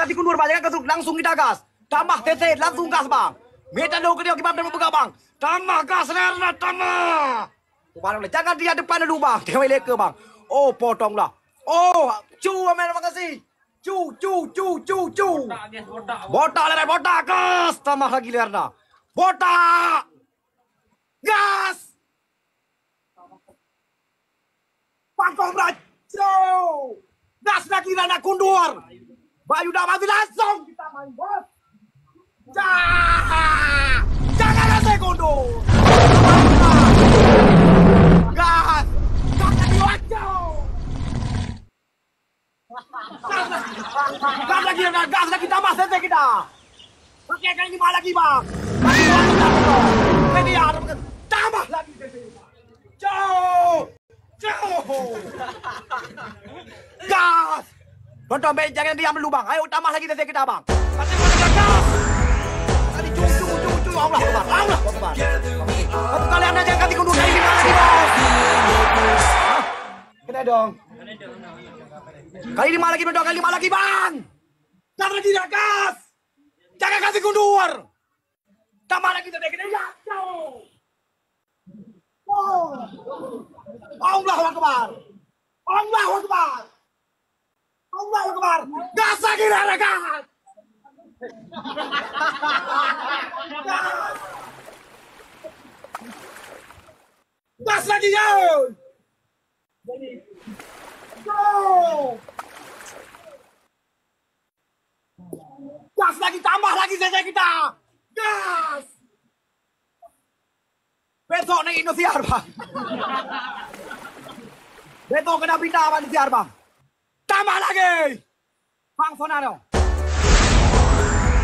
kasih kundur bang, jangan langsung kita gas. Tambah TT, langsung gas bang. Medan dulu ke dia gimana dan membuka bang. Tambah gas Lerna, tambah. Jangan dia depan dulu bang, dia leka bang. Oh potonglah. Oh, cu amen makasih. Cu. Botak Lerna, botak gas. Tambah lagi Lerna. Botak. Gas. Pangkong Rajo. Gas lagi Lerna kundur. Bayu dah mati langsung kita main bos. Jangan ada kundur. Gas. Gas lagi Rajo. Gas lagi tambah sete kita. Pakai kali 5 lagi bang. Ini ada tambah lagi sete. Jauh. Gas. Tonton Ben jangan diam dulu bang. Ayo tambah lagi sete kita bang. Kasih gas. Tadi cu. Allah Akbar. Satu kali anda jangan kasih kundur kali 5 lagi bos. Kena dong. Kali 5 lagi bang, kali 5 lagi bang. Jangan lagi gas. Jangan kasih kundur. Tambah lagi tadi kita ya. Allah Akbar. Gas lagi dah gas. Gas lagi ya. Gas lagi, tambah lagi saja kita. Gas. Besok naik Indosiar bang. Besok kena pindah bang Indosiar bang. Tambah lagi. Bang Sonado.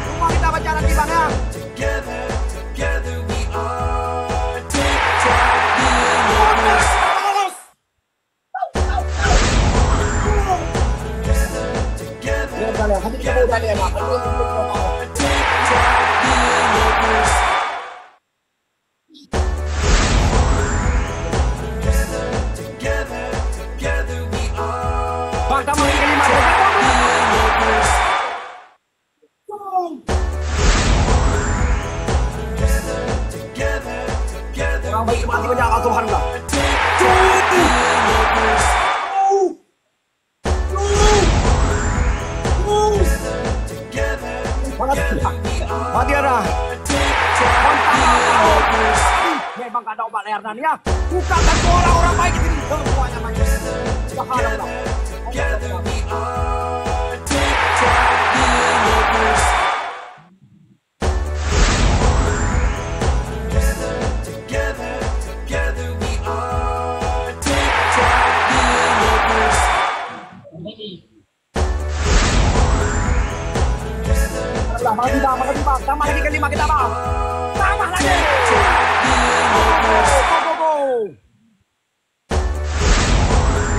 Semua kita baca nanti bang ya. Together we are Bang, tambah lagi 5. Orang baik mati banyak Subhanallah. Mati ada. Memang gak ada obat Lerna ya. Bukan orang baik itu semuanya mati. Subhanallah. Makasih bang, tambah lagi ke 5 kita bang. Tambah lagi. Go.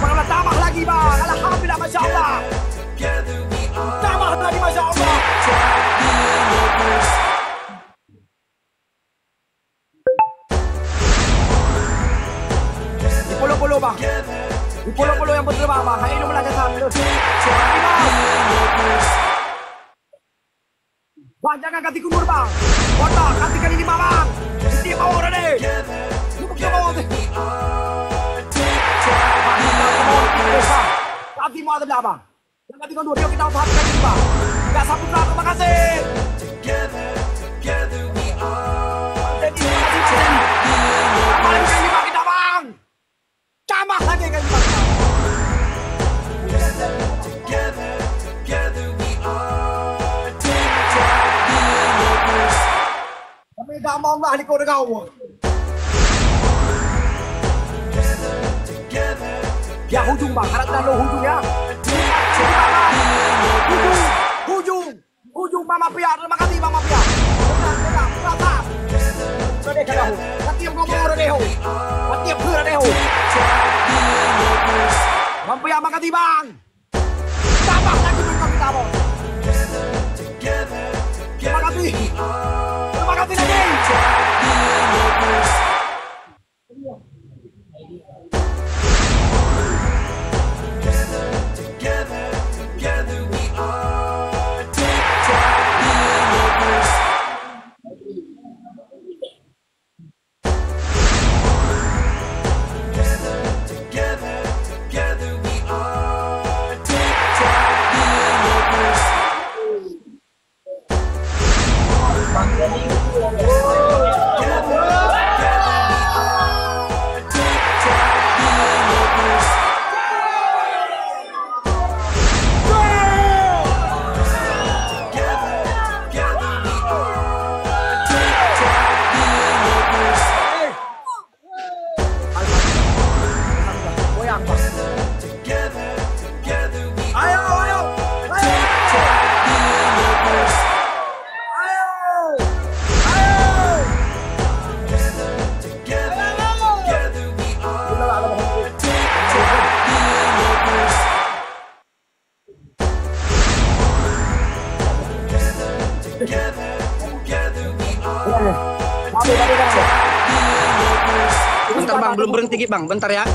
Mana tambah lagi bang. Alhamdulillah Masya Allah. Tambah lagi Masya Allah. Di pulau-pulau bang. Di pulau-pulau yang betul bang. Hari ini belajar sana. Bang, jangan ganti kundur bang. Botak, ganti kali 5 bang. Di bawah udah deh. Lu ke bawah deh. Ganti mau ada bang. Jangan ganti kundur, yuk kita usaha ganti bang. Gak sapu bang, terima kasih. Jadi, tambah lagi kali 5 kita bang. Tambah lagi kali 5 kita. Tapi gak mau lah di kode kau. Ya hujung bang, harap dan lo hujung ya. Hujung Mama Pia, terima kasih Mama Pia. Benar, beratap. Udah deh kadahu, setiap ngomong udah deh. Setiap udah deh. Mama Pia, makasih bang. Tambah lagi bang kita bos. Terima kasih. Terima kasih lagi. Together we are. Bentar bang, belum berhenti bang, bentar ya.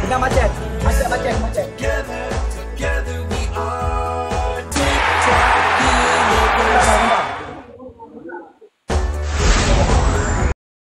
Kita macet.